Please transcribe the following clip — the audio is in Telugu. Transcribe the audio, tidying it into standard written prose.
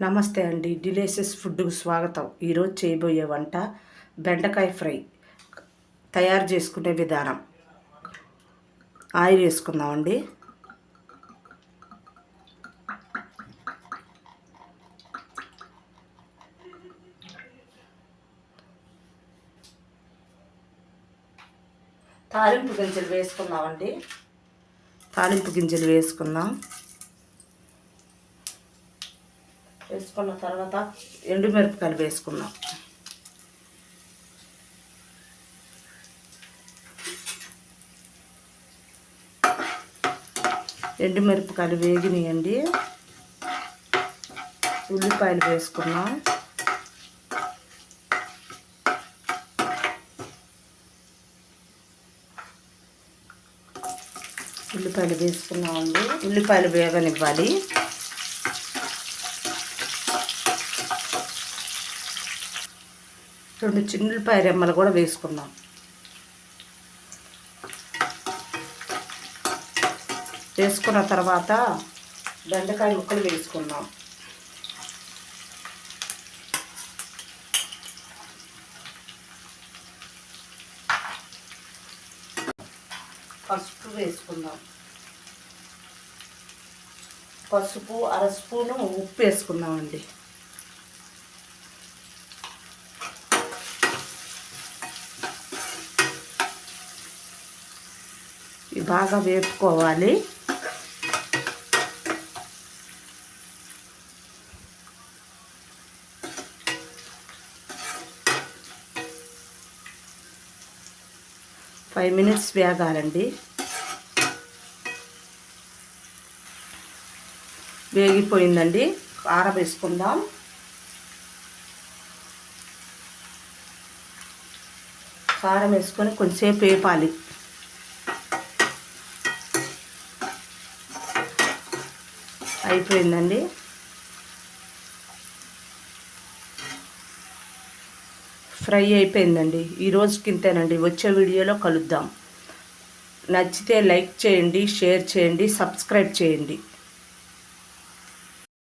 నమస్తే అండి, డిలీషియస్ ఫుడ్కు స్వాగతం. ఈరోజు చేయబోయే వంట బెండకాయ ఫ్రై. తయారు చేసుకునే విధానం. ఆయిల్ వేసుకుందామండి. తాలింపు గింజలు వేసుకుందామండి. తాలింపు గింజలు వేసుకుందాం. వేసుకున్న తర్వాత ఎండుమిరపకాయలు వేసుకుందాం. ఎండుమిరపకాయలు వేగినాయండి. ఉల్లిపాయలు వేసుకున్నాం. ఉల్లిపాయలు వేసుకున్నామండి. ఉల్లిపాయలు వేగనివ్వాలి. రెండు చిన్నులపాయ రెమ్మలు కూడా వేసుకుందాం. వేసుకున్న తర్వాత బెండకాయ ముక్కలు వేసుకుందాం. పసుపు వేసుకుందాం. పసుపు 1/2 స్పూను ఉప్పు వేసుకుందామండి. ఇవి బాగా వేపుకోవాలి. ఫైవ్ మినిట్స్ వేగాలండి. వేగిపోయిందండి. కారం వేసుకుందాం. కారం వేసుకొని కొంచెంసేపు వేపాలి. అయిపోయిందండి. ఫ్రై అయిపోయిందండి. ఈరోజుకి ఇంతేనండి. వచ్చే వీడియోలో కలుద్దాం. నచ్చితే లైక్ చేయండి, షేర్ చేయండి, సబ్స్క్రైబ్ చేయండి.